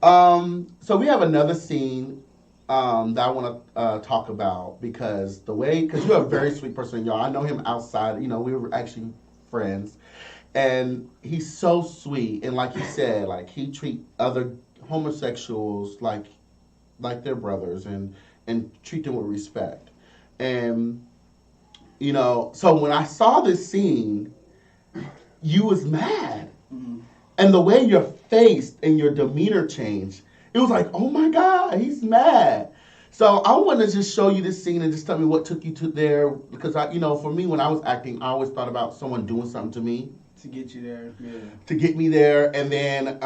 So we have another scene that I want to talk about because because you're a very sweet person, y'all. I know him outside. We were actually friends, and he's so sweet. And like he said, like he treat other homosexuals like their brothers and treat them with respect. And so when I saw this scene, you was mad. Mm-hmm. And the way your face and your demeanor changed, it was like, oh my God, he's mad. So I want to just show you this scene and just tell me what took you to there. Because, for me, when I was acting, I always thought about someone doing something to me. To get you there, yeah. To get me there. And then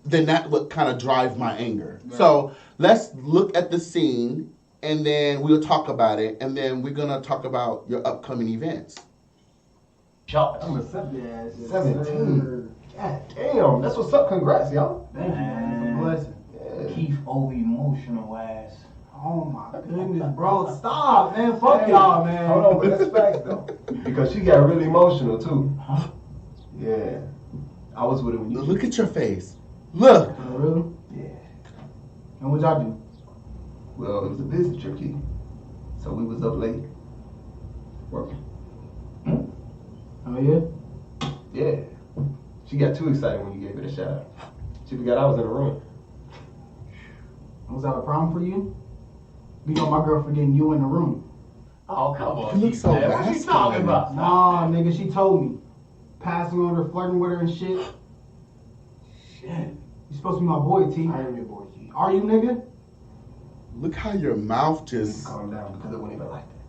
that would kind of drive my anger. Right. So let's look at the scene, and then we'll talk about it. And then we're going to talk about your upcoming events. I'm a 17. God damn, that's what's up. Congrats, y'all. Thank you, man. It's a blessing. Yeah. Keith over emotional ass. Oh my goodness, bro. Stop, man. Fuck y'all, man. Hold on, but that's facts though. Because she got really emotional too. Yeah. I was with her when you. Look at your face. Look. Oh, really? Yeah. And what y'all do? Well, it was a business trip, Keith. So we was up late working. Oh yeah? Yeah. She got too excited when you gave it a shout. She forgot I was in the room. Was that a problem for you? My girl forgetting you in the room. Oh, come on. You look so man. What you talking about? Nah, nigga, she told me. Passing on her, flirting with her and shit. Shit. You supposed to be my boy, T. I am your boy, T. Are you, nigga? Look how your mouth just... Calm down, because it wasn't even like that.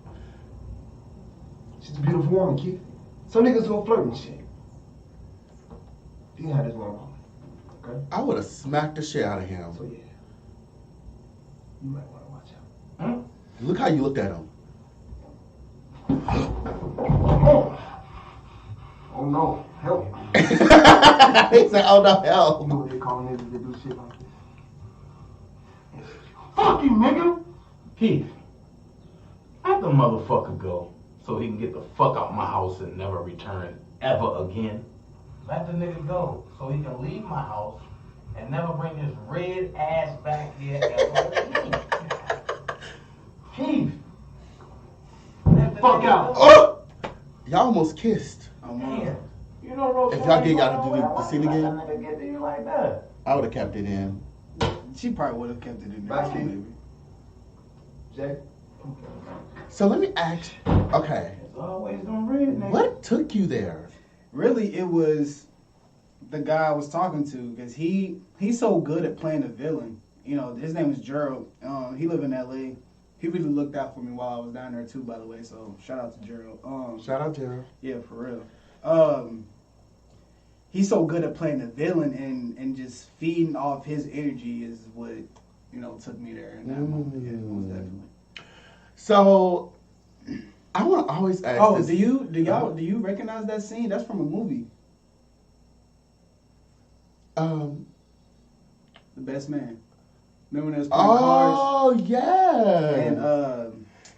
She's a beautiful woman, Keith. Some niggas who flirt and shit. You can have this one, okay? I would have smacked the shit out of him. So yeah, you might want to watch out. Look how you looked at him. Oh no, help. He said, oh no, help. You know what they call niggas that do shit like this? Fuck you, nigga. Keith, let the motherfucker go so he can get the fuck out my house and never return ever again. Let the nigga go so he can leave my house and never bring his red ass back here ever again. Keith, let the Fuck out. Oh! Y'all almost kissed. Man, you know, if y'all did gotta do the scene again, that nigga get to you like that. I would have kept it in. She probably would have kept it in there. Bye, Keith. Jay? So let me ask, okay. It's always them red niggas. What took you there? Really, it was the guy I was talking to, because he's so good at playing a villain. His name is Gerald. He lived in L.A. He really looked out for me while I was down there too, by the way. So shout out to Gerald. Shout out Gerald. Yeah, for real. He's so good at playing a villain and just feeding off his energy is what took me there in that moment. Yeah, most definitely. So I want to always ask. Oh, this. do you recognize that scene? That's from a movie. The Best Man. Remember when they was playing cards? Oh yeah. And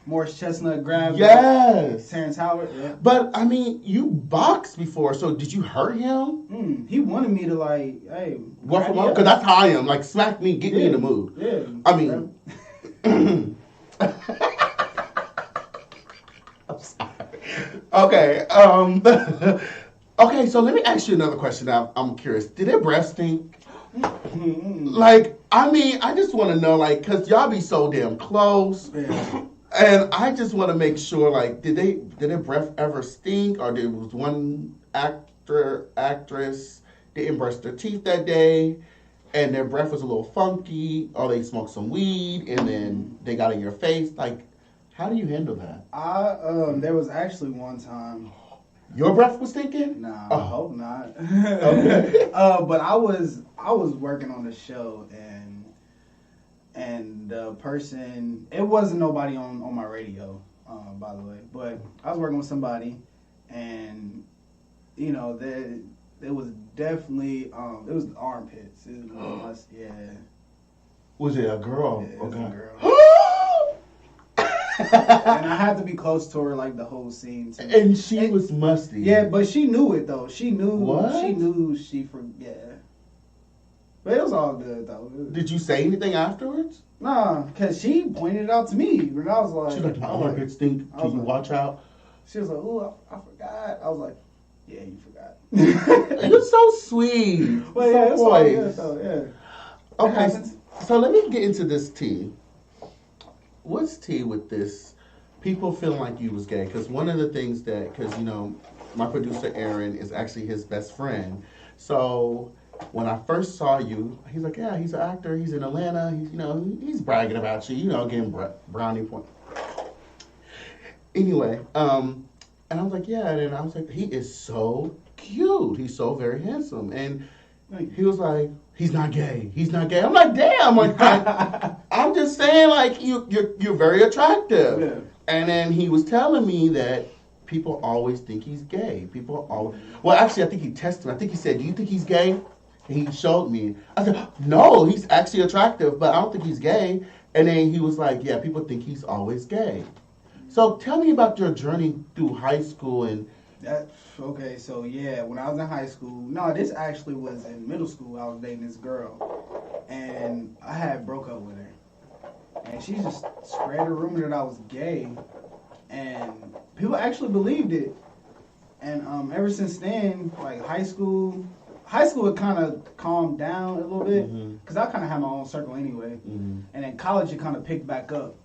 Morris Chestnut grabbed Terrence Howard. Yeah. But I mean, you boxed before, so did you hurt him? He wanted me to hey. What from? Because that's how I am. Like smack me, get me in the mood. Yeah. I mean. I'm sorry. Okay. Okay. So let me ask you another question. Now I'm curious. Did their breath stink? I just want to know, cause y'all be so damn close, and I just want to make sure, did their breath ever stink, or there was one actress didn't brush their teeth that day, and their breath was a little funky, or they smoked some weed, and then they got in your face, how do you handle that? There was actually one time. Your breath was stinking? Nah, oh. I hope not. Okay. But I was working on the show, and the person, it wasn't nobody on my radio, by the way, but I was working with somebody, and it was definitely it was the armpits. It was yeah. Was it a girl? Yeah, it was a girl. And I had to be close to her the whole scene too. And she was musty. Yeah, but she knew it though. She knew. What? She knew. She forget. But it was all good though. Did you say anything afterwards? Nah, cause she pointed it out to me, and I was like, She's like, my armpits stink. Can you watch out? She was like, "Ooh, I forgot." I was like, "Yeah, you forgot." You're so sweet. Well, yeah, it's all good though. Yeah. Okay, so let me get into this tea. What's tea with this? People feeling like you was gay, because one of the things that, because my producer Aaron is actually his best friend. So when I first saw you, he's like, yeah, he's an actor. He's in Atlanta. He's he's bragging about you. Getting brownie point. Anyway, and I was like, yeah, and I was like, he is so cute. He's so very handsome, and he was like, he's not gay. He's not gay. I'm like, damn. Like, I'm just saying, like, you're very attractive. Yeah. And then he was telling me that people always think he's gay. People always. Well, actually, I think he tested me. I think he said, do you think he's gay? And he showed me. I said, no, he's actually attractive, but I don't think he's gay. And then he was like, yeah, people think he's always gay. So tell me about your journey through high school and. Okay, so yeah, when I was in high school, no, this actually was in middle school. I was dating this girl, and I had broke up with her, and she just spread a rumor that I was gay, and people actually believed it. And ever since then, like high school had kind of calmed down a little bit because I kind of had my own circle anyway, and then college it kind of picked back up.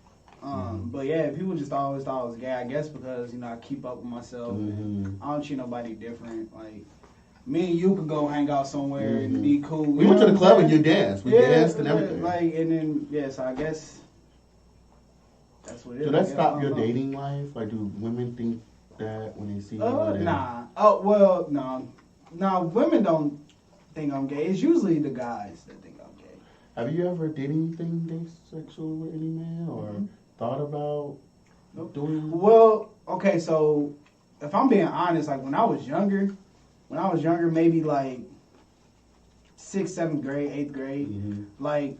But yeah, people just always thought I was gay, I guess because, I keep up with myself and I don't treat nobody different. Like, me and you could go hang out somewhere and be cool. We went to the club and you danced. We danced and everything. Like, and then, so I guess that's what it is. Did that stop your dating life? Like, do women think that when they see you? Nah. Oh, well, no. No, women don't think I'm gay. It's usually the guys that think I'm gay. Have you ever did anything sexual with any man or thought about doing? Well, okay, so if I'm being honest, like when I was younger, maybe like 6th, 7th grade, 8th grade, like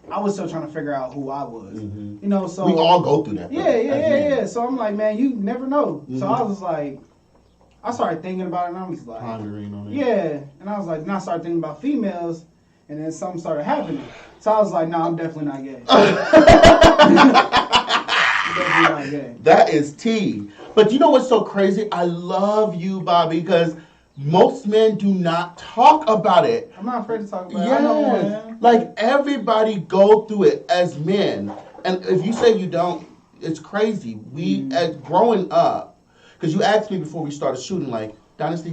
I was still trying to figure out who I was. So we all go through that. Yeah. So I'm like, man, you never know. So I was like, I started thinking about it, and I was like, pondering on it. Yeah, and I was like, then I started thinking about females, and then something started happening. So I was like, no, I'm definitely not gay. Definitely not gay. That is tea. But you know what's so crazy? I love you, Bobbye, because most men do not talk about it. I'm not afraid to talk about it. Yes. I know, man. Like, everybody go through it as men. And if you say you don't, it's crazy. We, as growing up, because you asked me before we started shooting, like, Dynasty,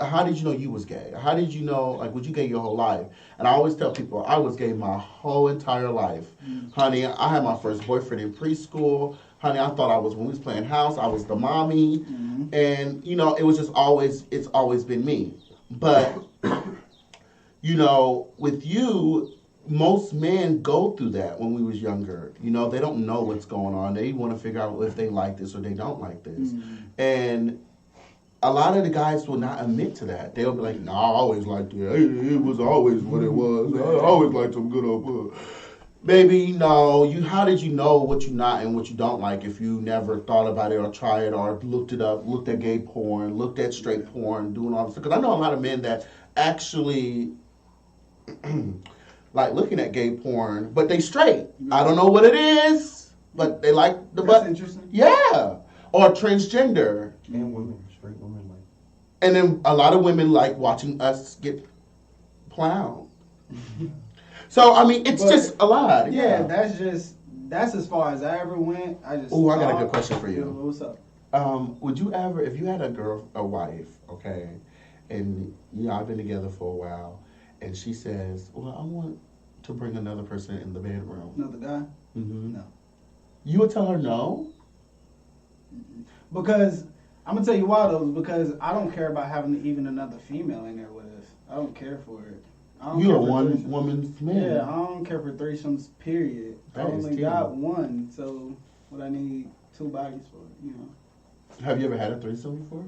how did you know you was gay? How did you know, like, was you gay your whole life? And I always tell people, I was gay my whole entire life. Honey, I had my first boyfriend in preschool. Honey, I thought when we was playing house, I was the mommy. And, it was just it's always been me. But, with you, most men go through that when we was younger. They don't know what's going on. They want to figure out if they like this or they don't like this. And a lot of the guys will not admit to that. They'll be like, "No, I always liked it. It was always what it was. I always liked some good old." Baby, no. How did you know what you not and what you don't like if you never thought about it or tried it or looked it up, looked at gay porn, looked at straight porn, doing all this? Because I know a lot of men that actually like looking at gay porn, but they straight. I don't know what it is, but they like the butt. That's interesting. Yeah, or transgender. And women, straight women like. And then a lot of women like watching us get plowed. So I mean, it's just a lot. Yeah, that's as far as I ever went. I got a good question for you. What's up? Would you ever, if you had a wife, okay, and I've been together for a while, and she says, "Well, I want to bring another person in the bedroom." Another guy? No. You would tell her no? Because I'm gonna tell you why though. Because I don't care about having even another female in there with us. I don't care for it. You're a one woman's man. Yeah, I don't care for threesomes. Period. I only got one, so what I need 2 bodies for, Have you ever had a threesome before?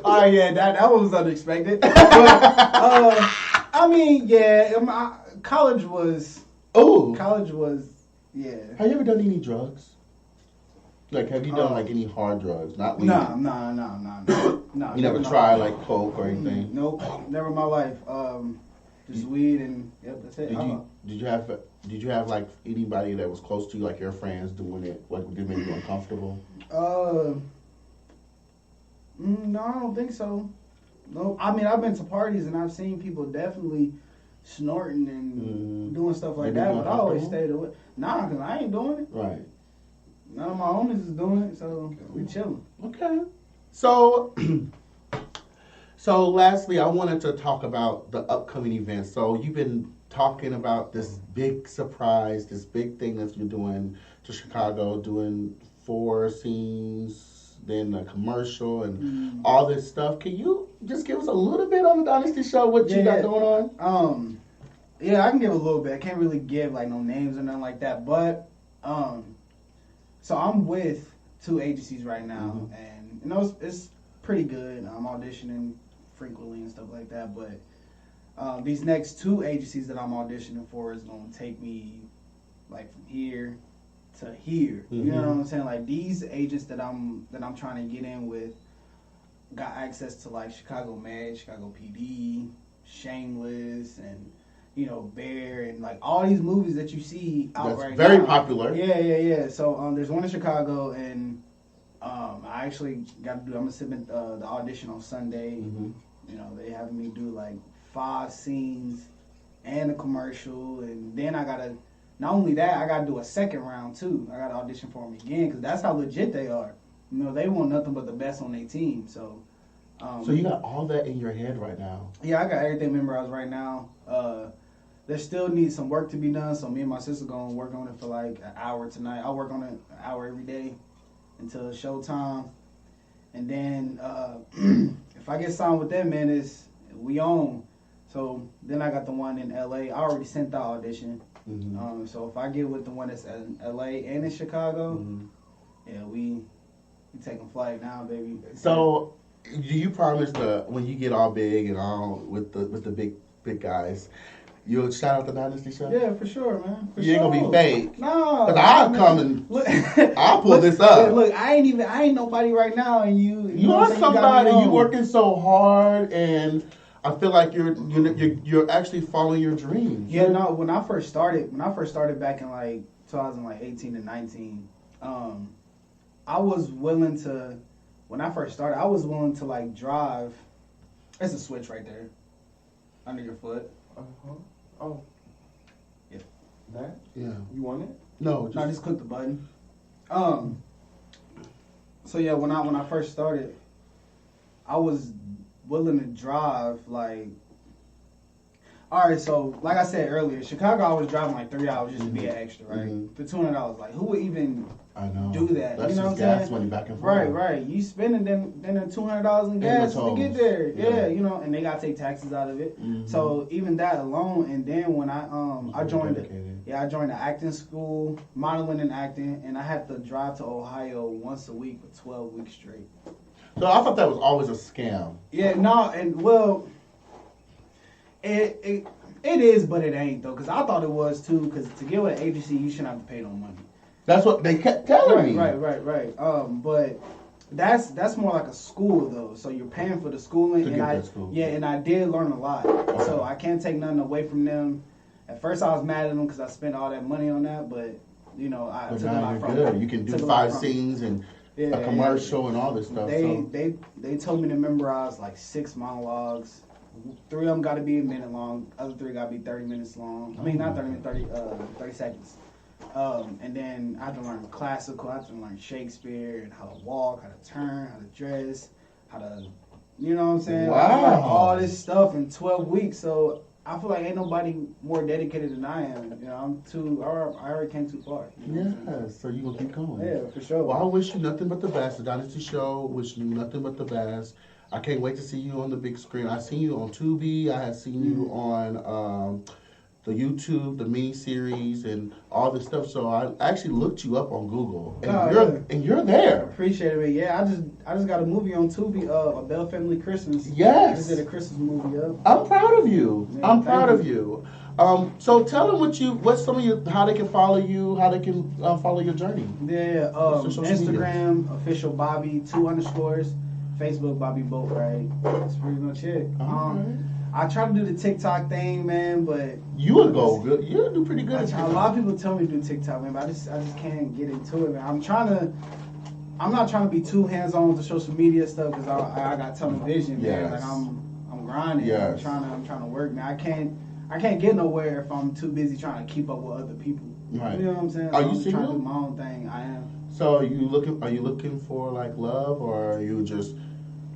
Oh yeah, that one was unexpected. But, I mean, yeah, college was. Yeah. Have you ever done any drugs? Like, have you done like any hard drugs? Not weed. Nah. You never tried like coke or anything? Nope, never in my life. Just weed and yep, that's it. Did you have like anybody that was close to you, like your friends, doing it? What did make you uncomfortable? No, I don't think so. No, I mean I've been to parties and I've seen people definitely snorting and doing stuff like that, but I always stayed away. Nah, cause I ain't doing it. Right. None of my homies is doing it, so we chilling. Okay. So, lastly, I wanted to talk about the upcoming events. So you've been talking about this big surprise, this big thing that you're doing to Chicago, doing 4 scenes, then a commercial, and all this stuff. Can you just give us a little bit on the Dynasty show, what you got going on? Yeah, I can give a little bit. I can't really give like no names or nothing like that, but so I'm with 2 agencies right now, and you know it's pretty good. I'm auditioning frequently and stuff like that, but these next 2 agencies that I'm auditioning for is gonna take me like from here to here. You know what I'm saying? Like these agents that I'm trying to get in with got access to like Chicago Med, Chicago PD, Shameless, and you know Bear, and like all these movies that you see out That's right very now. popular. Yeah. So there's one in Chicago, and I actually got to do. I'm gonna submit the audition on Sunday. You know, they having me do like 5 scenes and a commercial, and then I gotta. Not only that, I gotta do a second round too. I gotta audition for them again because that's how legit they are. You know, they want nothing but the best on their team. So. So you got all that in your head right now. Yeah, I got everything memorized right now. There still needs some work to be done, so me and my sister gonna work on it for like an hour tonight. I'll work on it an hour every day until showtime, and then if I get signed with them, man, we on. So then I got the one in LA. I already sent the audition. So if I get with the one that's in LA and in Chicago, yeah, we taking flight now, baby. So. Do you promise when you get all big and all with the big guys, you'll shout out the Dynasty show? Yeah, for sure, man. You ain't gonna be fake. No, because I'll come and I'll pull this up. Look, I ain't nobody right now, and you are somebody. You working so hard, and I feel like you're actually following your dreams. Yeah, no. When I first started back in like 2018 and 19, I was willing to. When I first started, I was willing to like drive. There's a switch right there, under your foot. Oh. Yeah. That? Yeah. You want it? No, just click the button. So yeah, when I first started, I was willing to drive like. All right, so like I said earlier, Chicago, I was driving like 3 hours just to be an extra, right? For $200, like who would even do that? That's you know just what I'm gas saying? money back and forth. Right. You spending then $200 in gas to get there. Yeah, you know, and they gotta take taxes out of it. So even that alone, and then when I joined the acting school, modeling and acting, and I had to drive to Ohio once a week for 12 weeks straight. So I thought that was always a scam. Yeah, no, and well. It is, but it ain't though. Cause I thought it was too. Cause to get with an agency, you shouldn't have to pay no money. That's what they kept telling me. Right. But that's more like a school though. So you're paying for the schooling, and I did learn a lot. Okay. So I can't take nothing away from them. At first, I was mad at them because I spent all that money on that, but you know, I took a lot from them. You can do 5 scenes and a commercial and all this stuff. They told me to memorize like 6 monologues. 3 of them got to be a minute long. Other 3 got to be 30 minutes long. I mean, not 30 minutes, 30 seconds. And then I had to learn classical. I had to learn Shakespeare and how to walk, how to turn, how to dress, how to, you know what I'm saying? Wow. I learned all this stuff in 12 weeks. So I feel like ain't nobody more dedicated than I am. You know, I already came too far. You know so you gonna keep going. Yeah, for sure. Well, I wish you nothing but the best. The Dynasty Show, wish you nothing but the best. I can't wait to see you on the big screen. I've seen you on Tubi. I have seen you on the YouTube, the mini series, and all this stuff. So I actually looked you up on Google, and you're there. Appreciate it. Yeah, I just got a movie on Tubi, A Bell Family Christmas. Yes, I just did a Christmas movie up. I'm proud of you. I'm proud of you. So tell them what's some of your, how they can follow you, how they can follow your journey. Yeah, Instagram, official Bobbye, 2 underscores. Facebook, Bobbye Boatright. That's pretty much it. I try to do the TikTok thing, man, but you would go good. You would do pretty good. A lot of people tell me to do TikTok, man, but I just can't get into it, man. I'm not trying to be too hands-on with the social media stuff because I got tunnel vision, man. Like I'm grinding. Yes. I'm trying to work, man. I can't get nowhere if I'm too busy trying to keep up with other people. Right. You know what I'm saying? Are you I'm single? trying to do my own thing. I am. So are you looking for like love, or are you just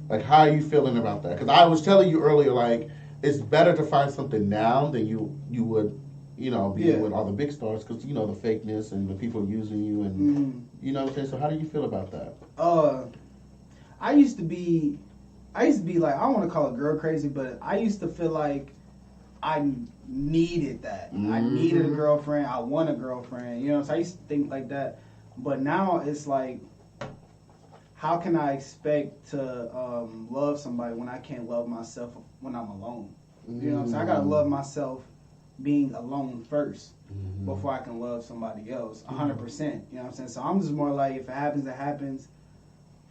like, how are you feeling about that? Because I was telling you earlier, like, it's better to find something now than you would, be with all the big stars, because the fakeness and the people using you, and you know what I'm saying. So how do you feel about that? I used to be like, I don't want to call it girl crazy, but I used to feel like I needed that. I needed a girlfriend. I want a girlfriend. So I used to think like that. But now it's like, how can I expect to love somebody when I can't love myself when I'm alone? You know what I'm saying? I gotta love myself being alone first before I can love somebody else 100%. You know what I'm saying? So I'm just more like, if it happens, it happens.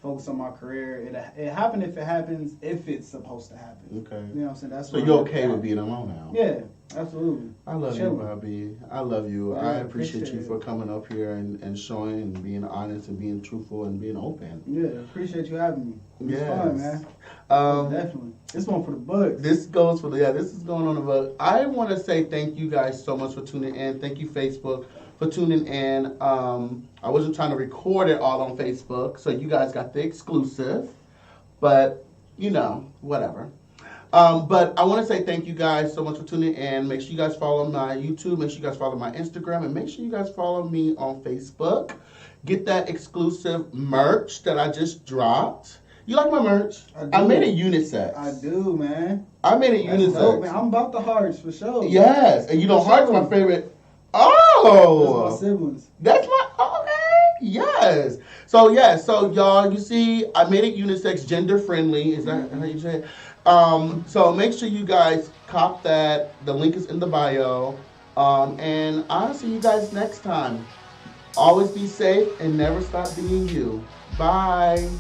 Focus on my career. It happened if it happens, if it's supposed to happen. Okay. You know what I'm saying? That's so you're okay with being alone now? Yeah, absolutely. I love you, Bobbye. I love you. Yeah, I appreciate you for coming up here and showing and being honest and being truthful and being open. Yeah, appreciate you having me. It was fun, man. Definitely. This one for the books. This goes for this is going on the book. I want to say thank you guys so much for tuning in. Thank you, Facebook, for tuning in. I wasn't trying to record it all on Facebook, so you guys got the exclusive. But, whatever. But I want to say thank you guys so much for tuning in. Make sure you guys follow my YouTube. Make sure you guys follow my Instagram. And make sure you guys follow me on Facebook. Get that exclusive merch that I just dropped. You like my merch? I made it unisex. I do, man. I made it unisex. Dope, man. I'm about the hearts for sure. Yes. And hearts my favorite. Oh. That's my siblings. That's my, okay. Yes. So y'all, you see, I made it unisex, gender friendly. Is that how you say it? So make sure you guys cop that. The link is in the bio. And I'll see you guys next time. Always be safe and never stop being you. Bye.